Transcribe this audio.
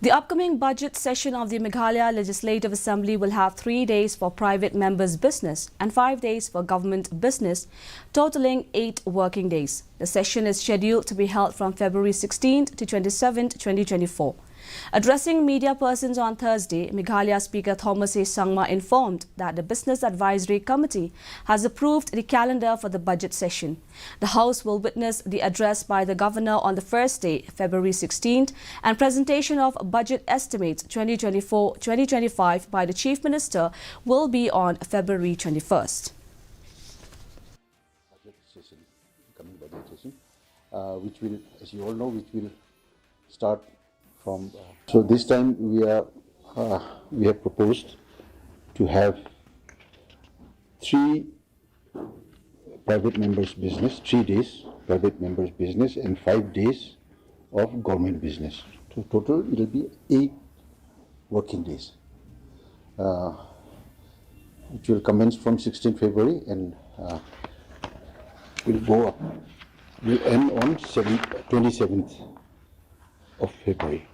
The upcoming budget session of the Meghalaya Legislative Assembly will have 3 days for private members' business and 5 days for government business, totaling 8 working days. The session is scheduled to be held from February 16th to 27th, 2024. Addressing media persons on Thursday, Meghalaya Speaker Thomas A. Sangma informed that the Business Advisory Committee has approved the calendar for the budget session. The House will witness the address by the Governor on the first day, February 16th, and presentation of Budget Estimates 2024-2025 by the Chief Minister will be on February 21st. Coming budget session, which will, as you all know, which will start from. So this time we have proposed to have 3 private members' business, 3 days private members' business, and 5 days of government business. So total it will be 8 working days, which will commence from 16th February and will go up. Will end on 27th of February.